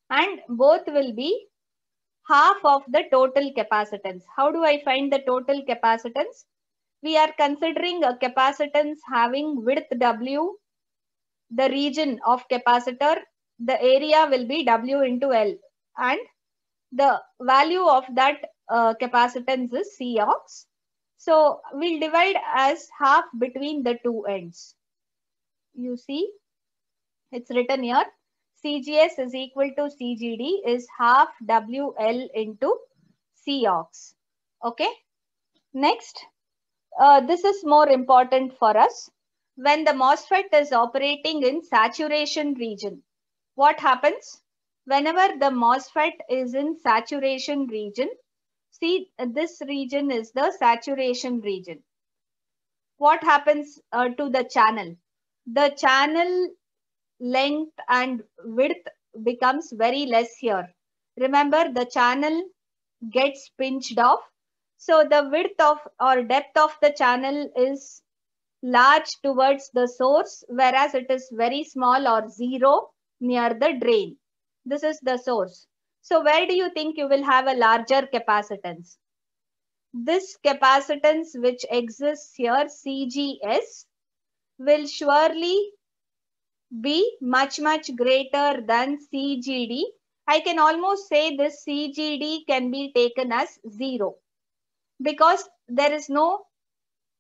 and both will be half of the total capacitance. How do I find the total capacitance? We are considering a capacitance having width W, the region of capacitor, the area will be W into L, and the value of that capacitance is Cox. So we'll divide as half between the two ends. You see, it's written here. CGS is equal to CGD is half WL into Cox. Okay. Next, this is more important for us. When the MOSFET is operating in saturation region, what happens? Whenever the MOSFET is in saturation region, see, this region is the saturation region. What happens to the channel? The channel length and width becomes very less here. Remember, the channel gets pinched off. So the width of or depth of the channel is large towards the source, whereas it is very small or zero near the drain. This is the source. So where do you think you will have a larger capacitance? This capacitance which exists here, CGS, will surely be much greater than CGD. I can almost say this CGD can be taken as 0, because there is no,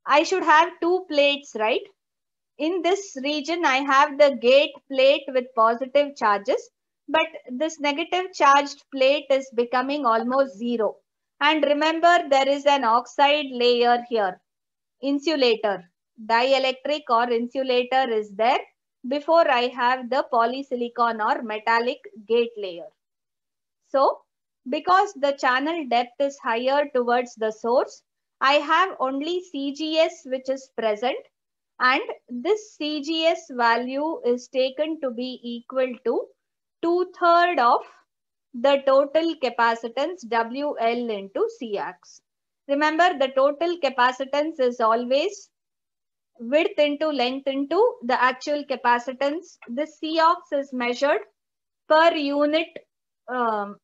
I should have two plates, right? In this region, I have the gate plate with positive charges, but this negative charged plate is becoming almost 0. And remember, there is an oxide layer here, insulator, dielectric or insulator is there before I have the polysilicon or metallic gate layer. So, because the channel depth is higher towards the source, I have only CGS which is present, and this CGS value is taken to be equal to 2/3 of the total capacitance WL into Cox. Remember, the total capacitance is always width into length into the actual capacitance. This Cox is measured per unit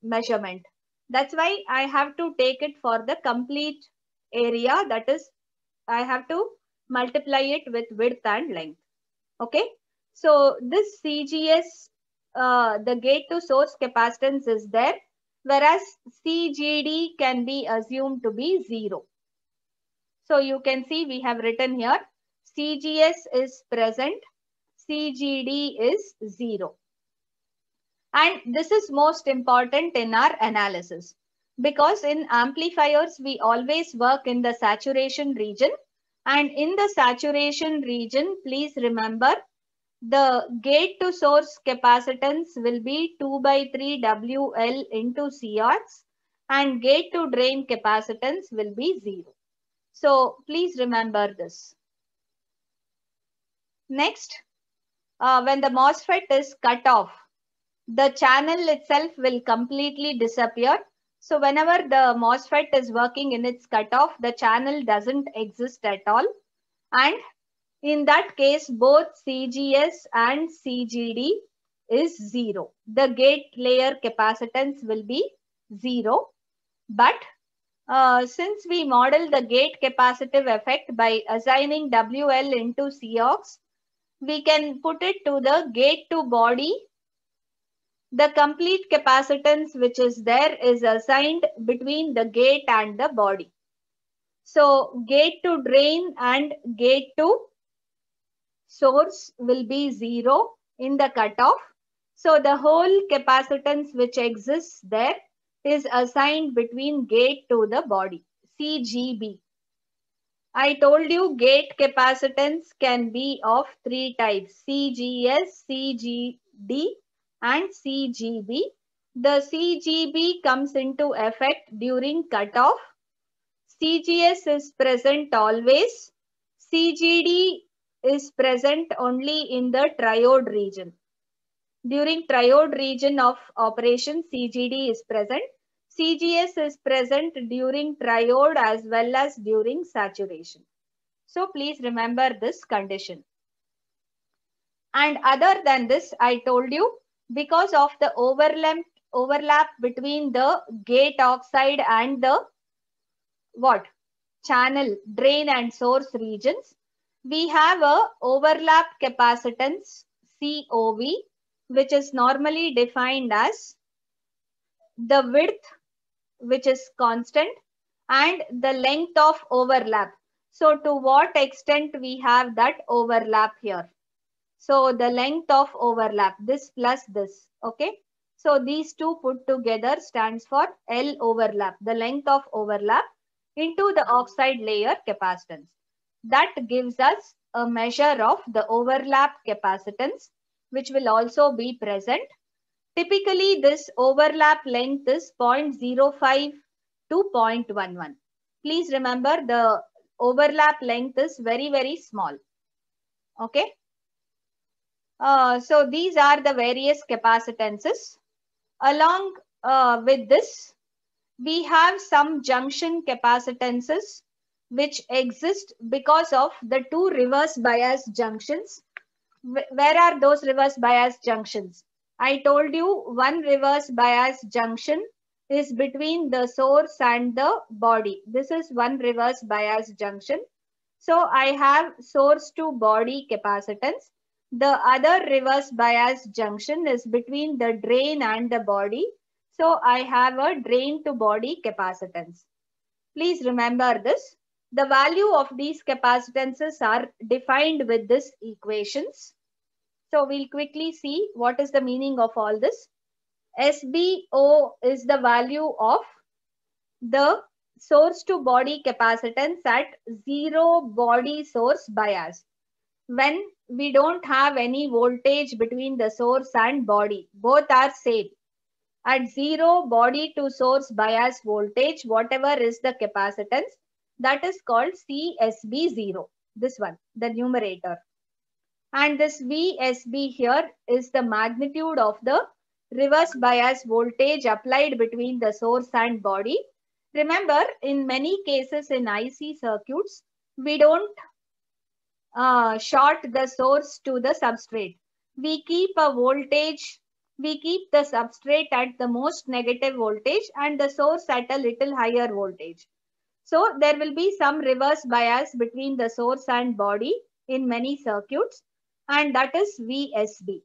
measurement. That's why I have to take it for the complete area. That is, I have to multiply it with width and length. Okay. So this CGS, the gate to source capacitance is there, whereas CGD can be assumed to be 0. So you can see we have written here, CGS is present, CGD is 0. And this is most important in our analysis, because in amplifiers, we always work in the saturation region. And in the saturation region, please remember, the gate to source capacitance will be 2/3 WL into Cox, and gate to drain capacitance will be 0. So please remember this. Next, when the MOSFET is cut off, the channel itself will completely disappear. So whenever the MOSFET is working in its cutoff, the channel doesn't exist at all. And in that case, both CGS and CGD is 0. The gate layer capacitance will be 0. But since we model the gate capacitive effect by assigning WL into Cox, we can put it to the gate to body. The complete capacitance which is there is assigned between the gate and the body. So gate to drain and gate to source will be 0 in the cutoff. So the whole capacitance which exists there is assigned between gate to the body, CGB. I told you gate capacitance can be of 3 types, CGS, CGD and CGB. The CGB comes into effect during cutoff, CGS is present always. CGD is present only in the triode region. During triode region of operation, CGD is present. CGS is present during triode as well as during saturation. So please remember this condition. And other than this, I told you, because of the overlap between the gate oxide and the what? Channel, drain and source regions, we have a overlap capacitance COV, which is normally defined as the width, which is constant, and the length of overlap. So to what extent we have that overlap here? So the length of overlap, this plus this, okay? So these two put together stands for L overlap, the length of overlap into the oxide layer capacitance. That gives us a measure of the overlap capacitance, which will also be present. Typically, this overlap length is 0.05 to 0.11. Please remember the overlap length is very, very small. Okay. So these are the various capacitances. Along with this, we have some junction capacitances which exist because of the two reverse bias junctions. Where are those reverse bias junctions? I told you one reverse bias junction is between the source and the body. This is one reverse bias junction. So I have source to body capacitance. The other reverse bias junction is between the drain and the body. So I have a drain to body capacitance. Please remember this. The value of these capacitances are defined with these equations. So we'll quickly see what is the meaning of all this. SBO is the value of the source to body capacitance at zero body source bias. When we don't have any voltage between the source and body, both are same. At zero body to source bias voltage, whatever is the capacitance, that is called CSB0. This one, the numerator. And this VSB here is the magnitude of the reverse bias voltage applied between the source and body. Remember, in many cases in IC circuits, we don't short the source to the substrate. We keep a voltage, we keep the substrate at the most negative voltage and the source at a little higher voltage. So there will be some reverse bias between the source and body in many circuits, and that is VSB.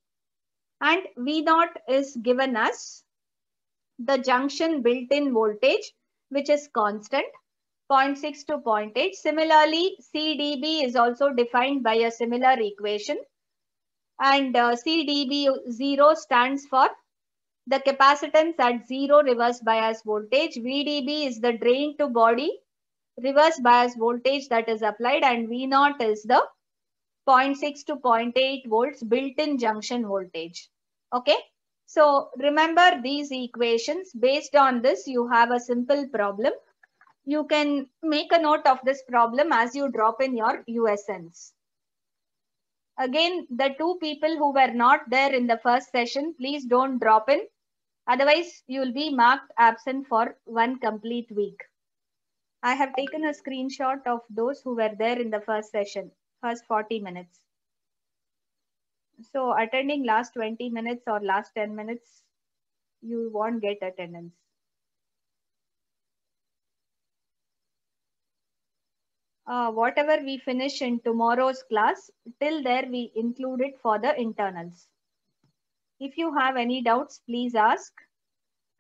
And V0 is given as the junction built-in voltage, which is constant, 0.6 to 0.8. Similarly, CdB is also defined by a similar equation. And CdB0 stands for the capacitance at zero reverse bias voltage. VDB is the drain to body reverse bias voltage that is applied, and V0 is the 0.6 to 0.8 volts built-in junction voltage. Okay. So remember these equations. Based on this, you have a simple problem. You can make a note of this problem as you drop in your USNs. Again, the two people who were not there in the first session, please don't drop in. Otherwise, you will be marked absent for one complete week. I have taken a screenshot of those who were there in the first session, first 40 minutes. So attending last 20 minutes or last 10 minutes, you won't get attendance. Whatever we finish in tomorrow's class, till there we include it for the internals. If you have any doubts, please ask.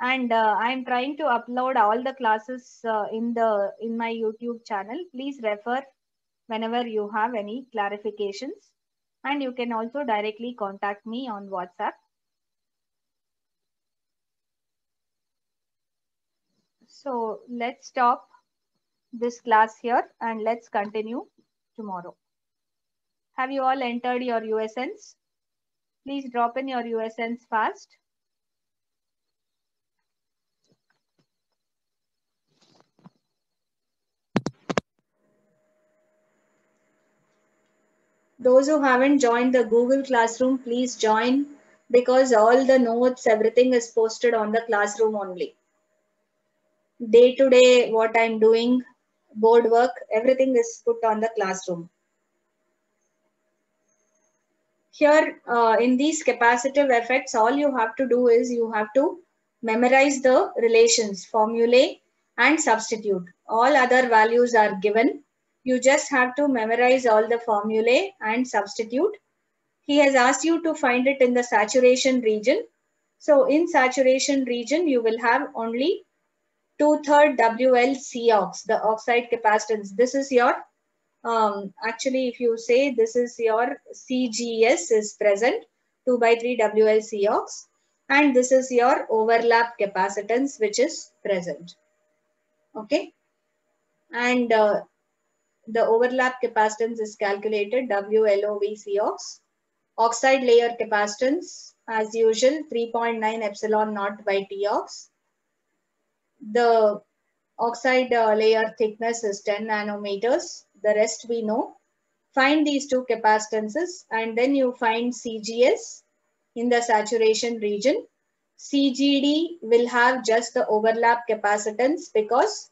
And I'm trying to upload all the classes in my YouTube channel. Please refer whenever you have any clarifications. And you can also directly contact me on WhatsApp. So let's stop this class here and let's continue tomorrow. Have you all entered your USNs? Please drop in your USNs fast. Those who haven't joined the Google Classroom, please join, because all the notes, everything is posted on the classroom only. Day to day, what I'm doing, board work, everything is put on the classroom. Here, in these capacitive effects, all you have to do is you have to memorize the relations, formulae, and substitute. All other values are given. You just have to memorize all the formulae and substitute. He has asked you to find it in the saturation region. So in saturation region, you will have only 2/3 WLCox, the oxide capacitance. This is your, actually if you say this is your CGS is present, 2/3 WLCox, and this is your overlap capacitance which is present. Okay. And the overlap capacitance is calculated WLOVCox. Oxide layer capacitance, as usual, 3.9 epsilon naught by Tox. The oxide layer thickness is 10 nanometers. The rest we know. Find these two capacitances and then you find CGS in the saturation region. CGD will have just the overlap capacitance because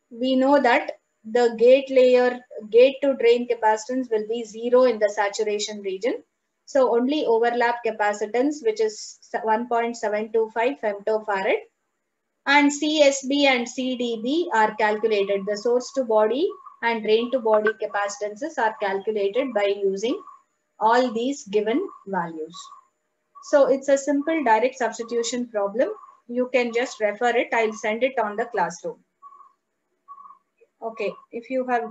we know that the gate layer, gate to drain capacitance will be 0 in the saturation region. So only overlap capacitance, which is 1.725 femtofarad, and CSB and CDB are calculated. The source to body and drain to body capacitances are calculated by using all these given values. So it's a simple direct substitution problem. You can just refer it. I'll send it on the classroom. Okay, if you have